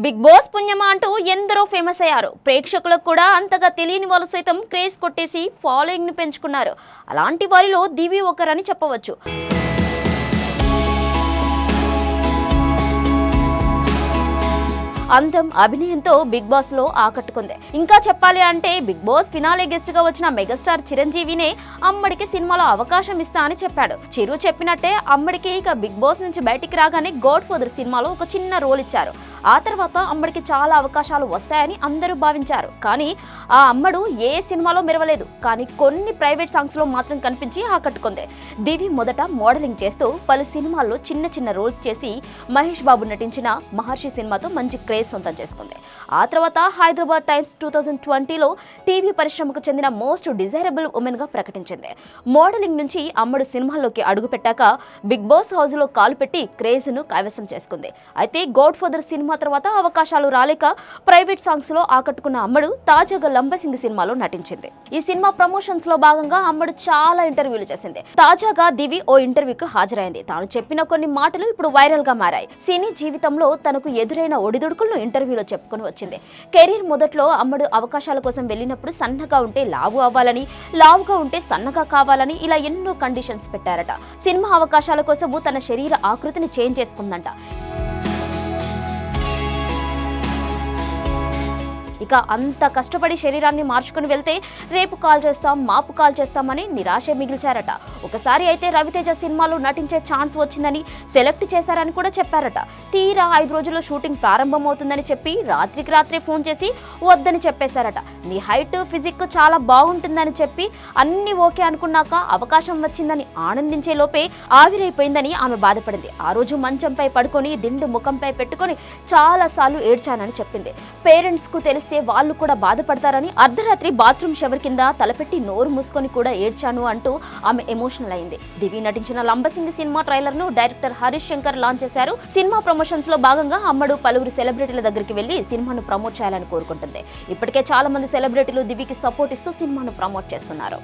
Big boss పుణ్యమా అంటూ ఎందరో ఫేమస్ అయ్యారు. ప్రేక్షకులకు కూడా అంతగా తెలియని వాళ్ళు సైతం క్రేజ్ కొట్టేసి ఫాలోయింగ్ ని పెంచుకున్నారు. అలాంటి వారిలో దివి ఒకరని చెప్పవచ్చు. అందం, అభినయంతో బిగ్ బాస్ లో ఆకట్టుకుంది. ఇంకా చెప్పాలి అంటే బిగ్ బాస్ ఫినాలే గెస్ట్ గా వచ్చిన మెగాస్టార్ చిరంజీవినే అమ్మడికి సినిమాలో అవకాశం ఇస్తా అని చెప్పాడు. చిరు చెప్పినట్టే అమ్మడికి ఇక బిగ్ బాస్ నుంచి బయటికి రాగానే గాడ్ ఫాదర్ సినిమాలో ఒక చిన్న రోల్ ఇచ్చారు. ఆ తర్వాత అమ్మడికి చాలా అవకాశాలు వస్తాయని అందరూ భావించారు. కానీ ఆ అమ్మడు ఏ సినిమాలో మెరవలేదు. కానీ కొన్ని ప్రైవేట్ సాంగ్స్ లో మాత్రం కనిపించి ఆకట్టుకుంది. దివి మొదట మోడలింగ్ చేస్తూ పలు సినిమాల్లో చిన్న చిన్న రోల్స్ చేసి మహేష్ బాబు నటించిన మహర్షి సినిమాతో మంచి క్రేజ్ సొంతం చేసుకుంది. ఆ తర్వాత హైదరాబాద్ టైమ్స్ 2020లో టీవీ పరిశ్రమకు చెందిన మోస్ట్ డిజైరబుల్ ఉమెన్ గా ప్రకటించింది. మోడలింగ్ నుంచి అమ్మడు సినిమాల్లోకి అడుగుపెట్టాక బిగ్ బాస్ హౌస్ లో కాలు పెట్టి క్రేజ్ ను కైవసం చేసుకుంది. అయితే గాడ్ ఫాదర్ సినిమా తర్వాత అవకాశాలు రాలేక ప్రైవేట్ సాంగ్స్ లో ఆకట్టుకున్న అమ్మడు తాజాగా లంబసింగి సినిమాలో నటించింది. ఈ సినిమా ప్రమోషన్స్ లో భాగంగా అమ్మడు చాలా ఇంటర్వ్యూలు చేసింది. తాజాగా దివి ఓ ఇంటర్వ్యూకి హాజరైంది. తాను చెప్పిన కొన్ని మాటలు ఇప్పుడు వైరల్ గా మారాయి. సినీ జీవితంలో తనకు ఎదురైన ఒడిదుడుకులను ఇంటర్వ్యూలో చెప్పుకొని వచ్చింది. కెరీర్ మొదట్లో అమ్మడు అవకాశాల కోసం వెళ్ళినప్పుడు సన్నగా ఉంటే లావు అవ్వాలని, లావుగా ఉంటే సన్నగా కావాలని ఇలా ఎన్నో కండిషన్స్ పెట్టారట. సినిమా అవకాశాల కోసము తన శరీర ఆకృతిని చేంజ్ చేసుకుందంట. ఇక అంత కష్టపడి శరీరాన్ని మార్చుకుని వెళ్తే రేపు కాల్ చేస్తాం, మాపు కాల్ చేస్తామని నిరాశ మిగిల్చారట. ఒకసారి అయితే రవితేజ సినిమాలో నటించే ఛాన్స్ వచ్చిందని సెలెక్ట్ చేశారని కూడా చెప్పారట. తీరా 5 రోజుల్లో షూటింగ్ ప్రారంభమవుతుందని చెప్పి రాత్రికి రాత్రే ఫోన్ చేసి వద్దని చెప్పేశారట. నీ హైట్, ఫిజిక్ చాలా బాగుంటుందని చెప్పి అన్ని ఓకే అనుకున్నాక అవకాశం వచ్చిందని ఆనందించే లోపే ఆవిరైపోయిందని ఆమె బాధపడింది. ఆ రోజు మంచంపై పడుకొని దిండు ముఖంపై పెట్టుకొని చాలా సార్లు ఏడ్చానని చెప్పింది. పేరెంట్స్ కు తెలిస్తే వాళ్ళు కూడా బాధపడతారని అర్ధరాత్రి బాత్రూమ్ షవర్ కింద తలపెట్టి నోరు మూసుకొని కూడా ఏడ్చాను అంటూ ఆమె ఎమోషనల్ అయింది. దివి నటించిన లంబసింగి సినిమా ట్రైలర్ ను డైరెక్టర్ హరీష్ శంకర్ లాంచ్ చేశారు. సినిమా ప్రమోషన్స్ లో భాగంగా అమ్మడు పలువురు సెలబ్రిటీల దగ్గరికి వెళ్లి సినిమాను ప్రమోట్ చేయాలని కోరుకుంటుంది. ఇప్పటికే చాలా మంది సెలబ్రిటీలు దివికి సపోర్ట్ ఇస్తూ సినిమాను ప్రమోట్ చేస్తున్నారు.